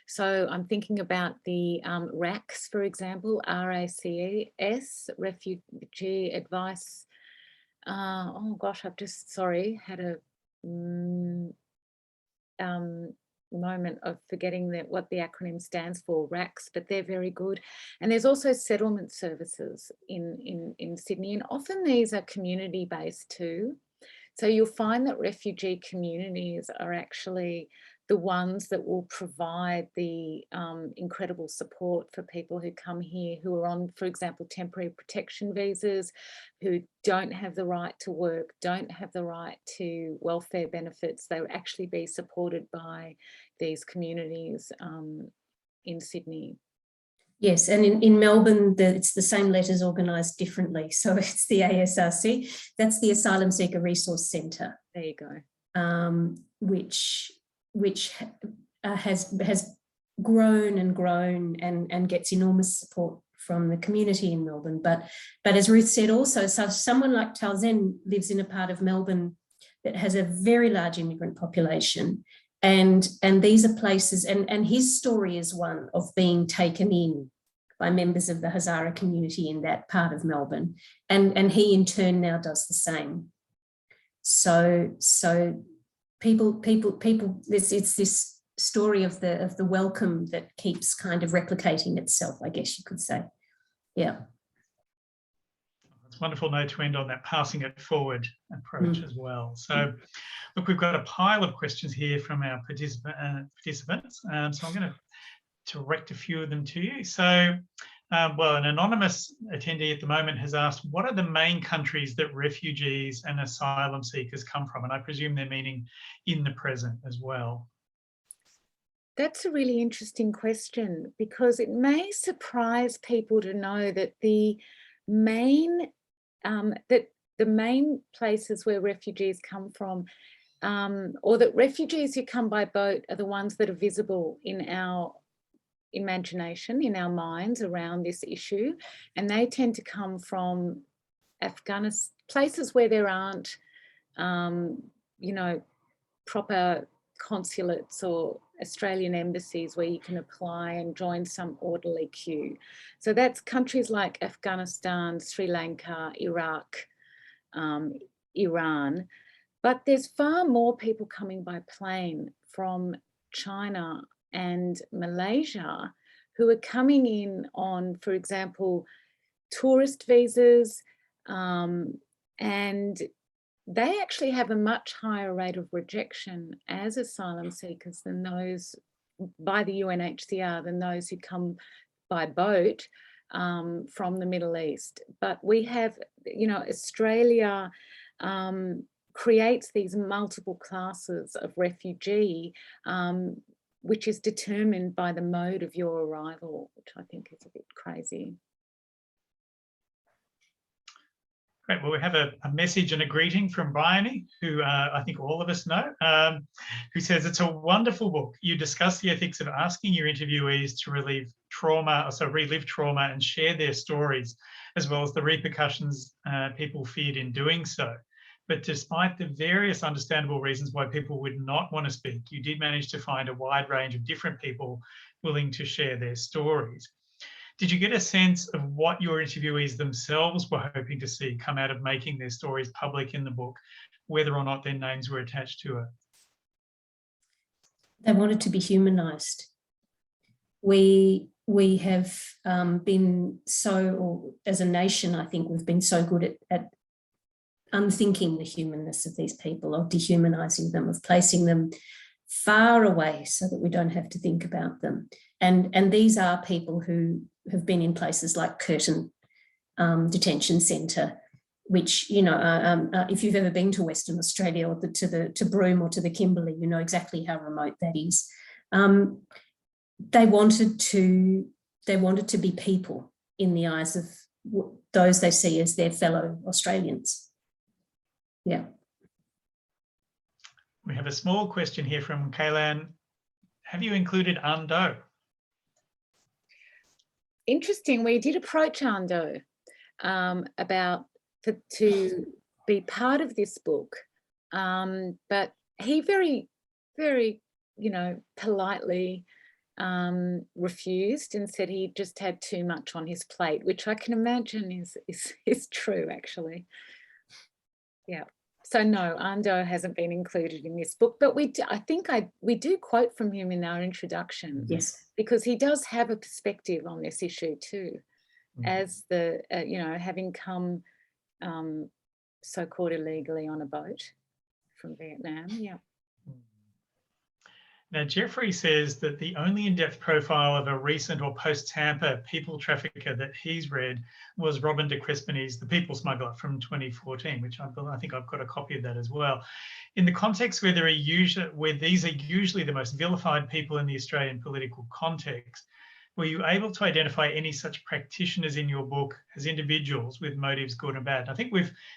So I'm thinking about the RACS, for example, RACS, Refugee Advice oh gosh, I've just, sorry, had a moment of forgetting what the acronym stands for, RACS, but they're very good. And there's also settlement services in Sydney, and often these are community based too. So you'll find that refugee communities are actually the ones that will provide the incredible support for people who come here who are on, for example, temporary protection visas, who don't have the right to work, don't have the right to welfare benefits. They will actually be supported by these communities in Sydney. Yes, and in Melbourne, it's the same letters organised differently. So it's the ASRC, that's the Asylum Seeker Resource Centre. There you go. Which has grown and grown and gets enormous support from the community in Melbourne. But as Ruth said also, so someone like Talzen lives in a part of Melbourne that has a very large immigrant population. And these are places, and his story is one of being taken in by members of the Hazara community in that part of Melbourne. And he in turn now does the same. So people, it's this story of the welcome that keeps kind of replicating itself, I guess you could say. Yeah. It's a wonderful note to end on, that passing it forward approach as well. So look, we've got a pile of questions here from our participants. So I'm going to direct a few of them to you. So, well, an anonymous attendee at the moment has asked, what are the main countries that refugees and asylum seekers come from? And I presume they're meaning in the present as well. That's a really interesting question, because it may surprise people to know that the main places where refugees come from, or that refugees who come by boat, are the ones that are visible in our imagination, in our minds around this issue. And they tend to come from Afghanistan, places where there aren't, you know, proper consulates or Australian embassies where you can apply and join some orderly queue. So that's countries like Afghanistan, Sri Lanka, Iraq, Iran. But there's far more people coming by plane from China and Malaysia who are coming in on, for example, tourist visas, and they actually have a much higher rate of rejection as asylum seekers than those by the UNHCR, than those who come by boat from the Middle East. But we have, you know, Australia creates these multiple classes of refugee, which is determined by the mode of your arrival, which I think is a bit crazy. Great. Well, we have a message and a greeting from Bryony, who I think all of us know, who says, it's a wonderful book. You discuss the ethics of asking your interviewees to relive trauma and share their stories, as well as the repercussions people feared in doing so. But despite the various understandable reasons why people would not want to speak, you did manage to find a wide range of different people willing to share their stories. Did you get a sense of what your interviewees themselves were hoping to see come out of making their stories public in the book, whether or not their names were attached to it? They wanted to be humanised. We have been so, or as a nation, I think we've been so good at unthinking the humanness of these people, of dehumanising them, of placing them far away so that we don't have to think about them. And these are people who have been in places like Curtin Detention Centre, which, you know, if you've ever been to Western Australia or to Broome or to the Kimberley, you know exactly how remote that is. They wanted to be people in the eyes of those they see as their fellow Australians. Yeah. We have a small question here from Kalman. Have you included Ando? Interesting. We did approach Ando to be part of this book, but he very, very, you know, politely refused and said he just had too much on his plate, which I can imagine is true, actually. Yeah. So no, Ando hasn't been included in this book, but we do quote from him in our introduction. Yes. Because he does have a perspective on this issue too, as the, having come so-called illegally on a boat from Vietnam. Yeah. Now, Jeffrey says that the only in-depth profile of a recent or post-Tampa people trafficker that he's read was Robin de Crespigny's The People Smuggler from 2014, which I think I've got a copy of that as well. In the context where these are usually the most vilified people in the Australian political context, were you able to identify any such practitioners in your book as individuals with motives good and bad? I think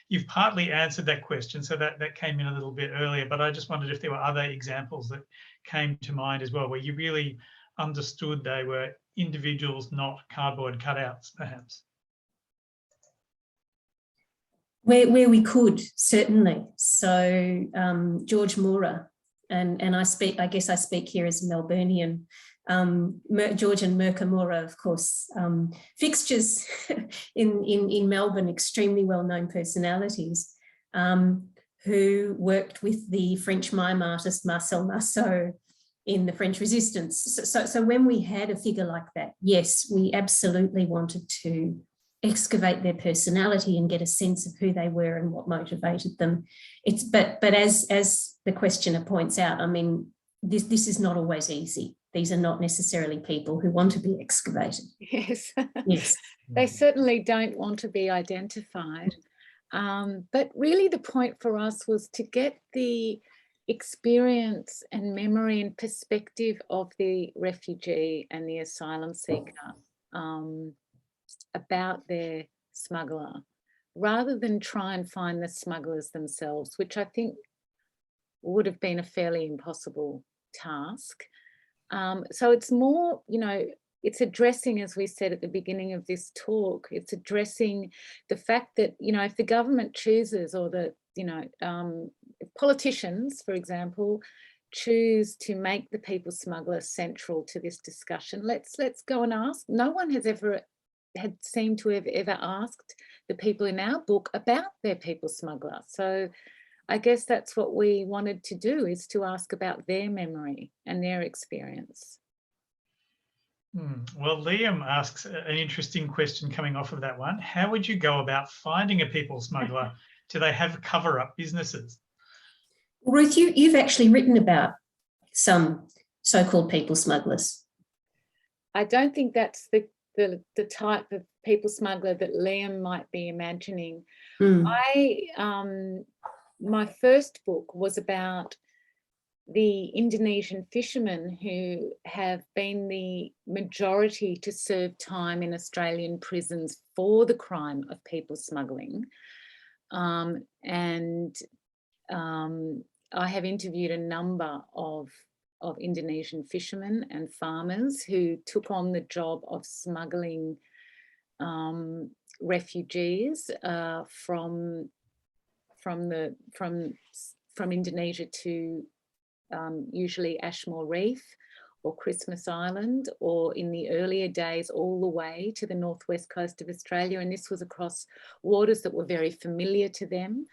you've partly answered that question, so that came in a little bit earlier, but I just wondered if there were other examples that came to mind as well, where you really understood they were individuals, not cardboard cutouts, perhaps. Where we could, certainly. So George Mora, and I guess I speak here as a Melburnian. George and Mirka Mora, of course, fixtures in Melbourne, extremely well-known personalities, who worked with the French mime artist Marcel Marceau in the French Resistance. So when we had a figure like that, yes, we absolutely wanted to excavate their personality and get a sense of who they were and what motivated them. But as the questioner points out, I mean, this is not always easy. These are not necessarily people who want to be excavated. Yes. Yes. They certainly don't want to be identified. But really the point for us was to get the experience and memory and perspective of the refugee and the asylum seeker about their smuggler, rather than try and find the smugglers themselves, which I think would have been a fairly impossible task. So it's more, it's addressing, as we said at the beginning of this talk, it's addressing the fact that, if the government chooses, or the, if politicians, for example, choose to make the people smuggler central to this discussion, let's go and ask. No one had seemed to have ever asked the people in our book about their people smuggler. So I guess that's what we wanted to do, is to ask about their memory and their experience. Well, Liam asks an interesting question coming off of that one. How would you go about finding a people smuggler? Do they have cover-up businesses? Ruth, you've actually written about some so-called people smugglers. I don't think that's the type of people smuggler that Liam might be imagining. My first book was about the Indonesian fishermen who have been the majority to serve time in Australian prisons for the crime of people smuggling. I have interviewed a number of Indonesian fishermen and farmers who took on the job of smuggling refugees from Indonesia to usually Ashmore Reef or Christmas Island, or in the earlier days all the way to the northwest coast of Australia. And this was across waters that were very familiar to them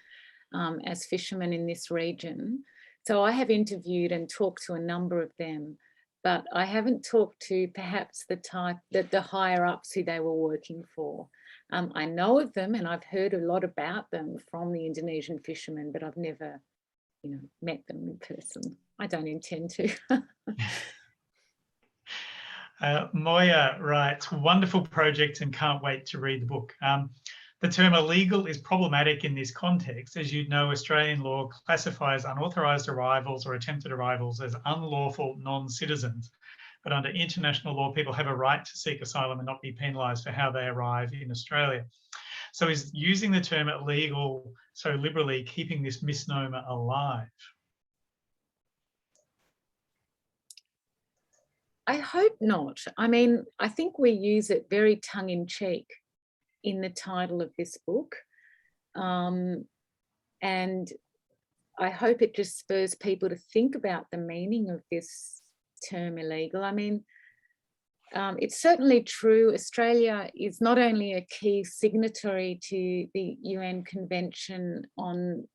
as fishermen in this region. So I have interviewed and talked to a number of them, but I haven't talked to perhaps the higher ups who they were working for. I know of them and I've heard a lot about them from the Indonesian fishermen, but I've never, met them in person. I don't intend to. Moya writes, wonderful project and can't wait to read the book. The term illegal is problematic in this context. As you know, Australian law classifies unauthorised arrivals or attempted arrivals as unlawful non-citizens. But under international law, people have a right to seek asylum and not be penalised for how they arrive in Australia. So is using the term illegal so liberally keeping this misnomer alive? I hope not. I mean, I think we use it very tongue-in-cheek in the title of this book. And I hope it just spurs people to think about the meaning of this term illegal. I mean, it's certainly true. Australia is not only a key signatory to the UN Convention on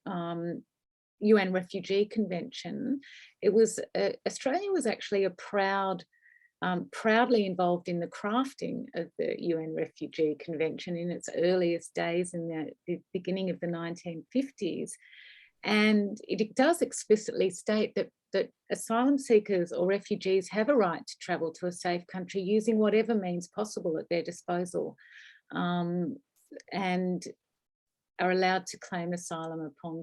UN Refugee Convention. Australia was actually a proudly involved in the crafting of the UN Refugee Convention in its earliest days in the beginning of the 1950s. And it does explicitly state that asylum seekers or refugees have a right to travel to a safe country using whatever means possible at their disposal, and are allowed to claim asylum upon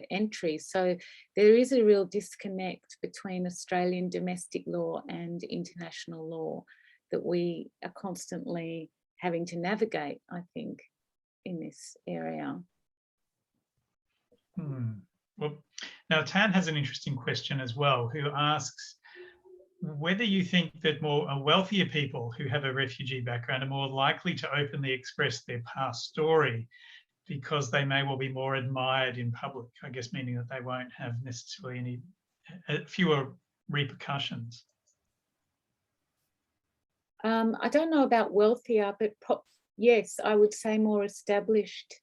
entry. So there is a real disconnect between Australian domestic law and international law that we are constantly having to navigate, I think, in this area. Well, now Tan has an interesting question as well, who asks whether you think that more wealthier people who have a refugee background are more likely to openly express their past story because they may well be more admired in public, I guess, meaning that they won't have necessarily fewer repercussions. I don't know about wealthier, but yes, I would say more established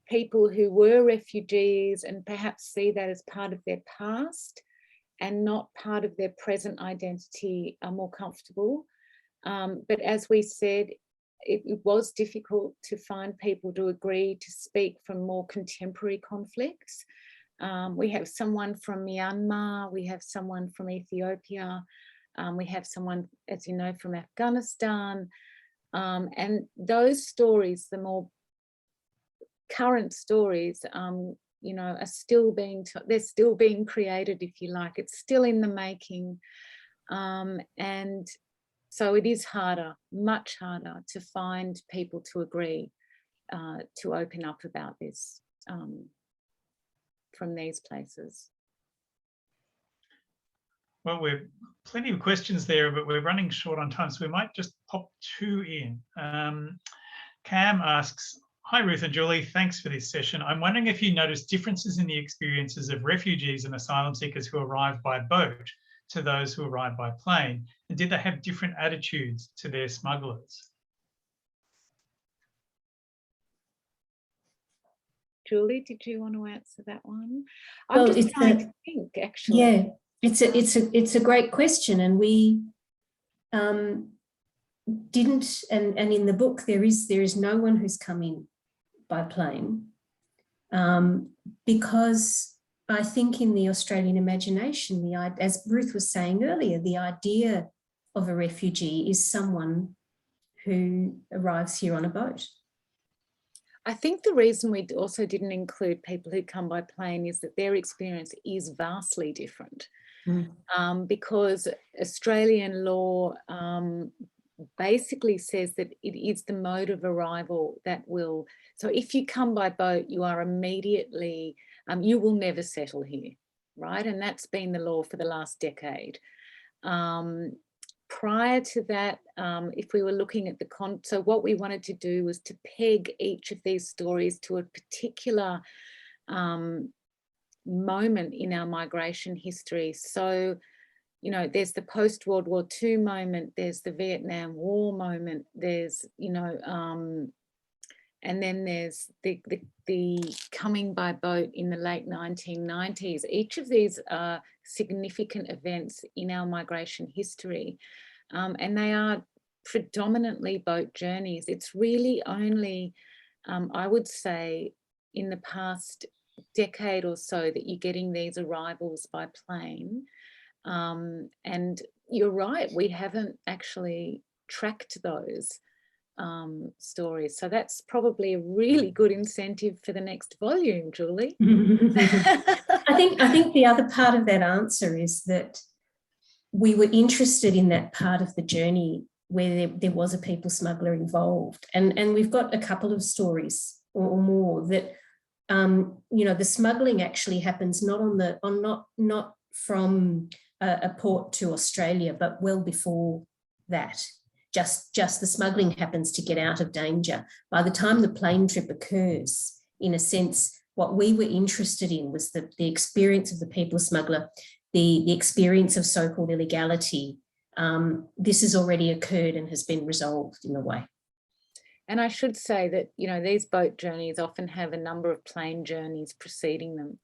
people who were refugees and perhaps see that as part of their past and not part of their present identity are more comfortable. But as we said, it was difficult to find people to agree to speak from more contemporary conflicts. We have someone from Myanmar, we have someone from Ethiopia, we have someone, as you know, from Afghanistan. And those stories, the more current stories, you know, are still they're still being created, if you like. It's still in the making. And so it is harder, much harder to find people to agree to open up about this from these places. Well, we've plenty of questions there, but we're running short on time, so we might just pop two in. Cam asks, hi, Ruth and Julie, thanks for this session. I'm wondering if you noticed differences in the experiences of refugees and asylum seekers who arrived by boat to those who arrived by plane, and did they have different attitudes to their smugglers? Julie, did you want to answer that one? Well, I'm just trying to think, actually. Yeah, it's a great question, and we didn't. And in the book, there is no one who's come in by plane, because I think in the Australian imagination, as Ruth was saying earlier, the idea of a refugee is someone who arrives here on a boat. I think the reason we also didn't include people who come by plane is that their experience is vastly different. Because Australian law basically says that it is the mode of arrival that will, so if you come by boat, you are immediately, you will never settle here, right? And that's been the law for the last decade. Prior to that, if we were looking at so what we wanted to do was to peg each of these stories to a particular moment in our migration history. So, you know, there's the post-World War II moment, there's the Vietnam War moment, there's, you know, and then there's the coming by boat in the late 1990s. Each of these are significant events in our migration history, and they are predominantly boat journeys. It's really only, I would say, in the past decade or so that you're getting these arrivals by plane. And you're right, we haven't actually tracked those stories. So that's probably a really good incentive for the next volume, Julie. I think the other part of that answer is that we were interested in that part of the journey where there was a people smuggler involved. And we've got a couple of stories or more that, you know, the smuggling actually happens not from a port to Australia, but well before that. Just the smuggling happens to get out of danger. By the time the plane trip occurs, in a sense, what we were interested in was the experience of the people smuggler, the experience of so-called illegality, this has already occurred and has been resolved in a way. And I should say that, you know, these boat journeys often have a number of plane journeys preceding them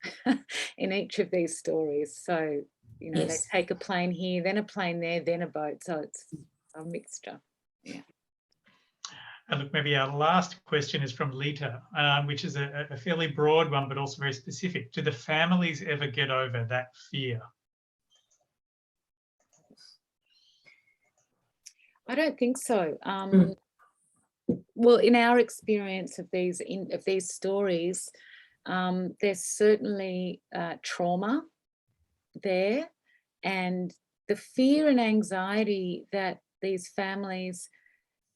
in each of these stories. So, you know, Yes. they take a plane here, then a plane there, then a boat. So it's a mixture. Yeah. And look, maybe our last question is from Lita, which is a fairly broad one, but also very specific. Do the families ever get over that fear? I don't think so. Well, in our experience of these stories, there's certainly trauma there, and the fear and anxiety that these families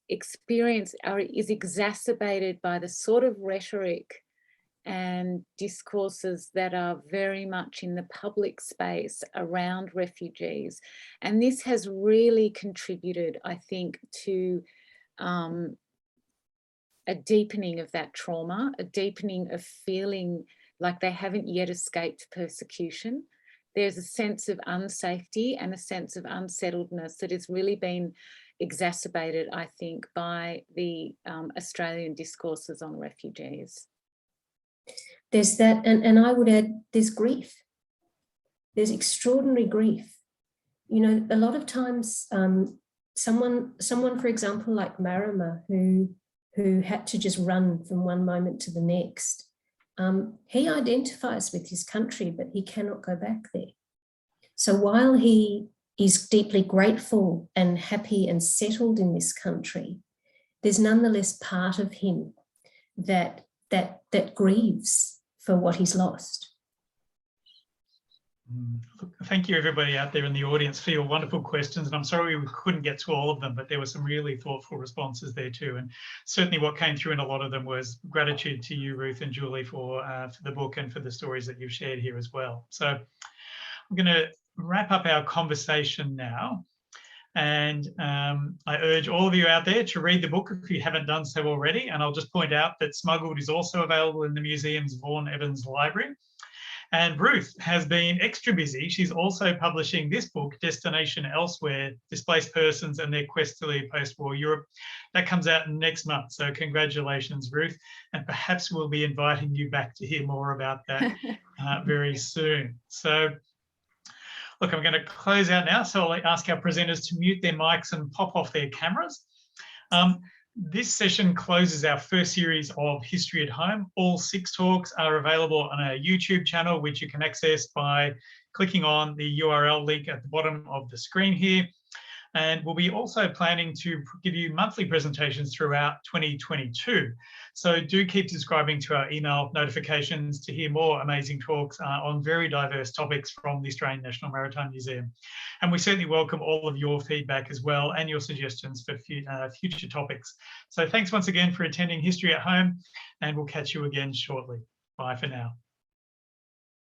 experience is exacerbated by the sort of rhetoric and discourses that are very much in the public space around refugees. And this has really contributed, I think, to a deepening of that trauma, a deepening of feeling like they haven't yet escaped persecution. There's a sense of unsafety and a sense of unsettledness that has really been exacerbated, I think, by the Australian discourses on refugees. There's that, and I would add, there's grief. There's extraordinary grief. You know, a lot of times, someone, for example, like Marama, who had to just run from one moment to the next, he identifies with his country, but he cannot go back there. So while he is deeply grateful and happy and settled in this country, there's nonetheless part of him that grieves for what he's lost. Thank you, everybody out there in the audience, for your wonderful questions. And I'm sorry we couldn't get to all of them, but there were some really thoughtful responses there too. And certainly what came through in a lot of them was gratitude to you, Ruth and Julie, for the book and for the stories that you've shared here as well. So I'm going to wrap up our conversation now. And I urge all of you out there to read the book if you haven't done so already. And I'll just point out that Smuggled is also available in the museum's Vaughan Evans Library. And Ruth has been extra busy. She's also publishing this book, Destination Elsewhere, Displaced Persons and Their Quest to Leave Post-War Europe. That comes out next month. So congratulations, Ruth. And perhaps we'll be inviting you back to hear more about that very soon. So look, I'm going to close out now. So I'll ask our presenters to mute their mics and pop off their cameras. This session closes our first series of History at Home. All 6 talks are available on our YouTube channel, which you can access by clicking on the URL link at the bottom of the screen here. And we'll be also planning to give you monthly presentations throughout 2022. So do keep subscribing to our email notifications to hear more amazing talks on very diverse topics from the Australian National Maritime Museum. And we certainly welcome all of your feedback as well and your suggestions for future topics. So thanks once again for attending History at Home, and we'll catch you again shortly. Bye for now.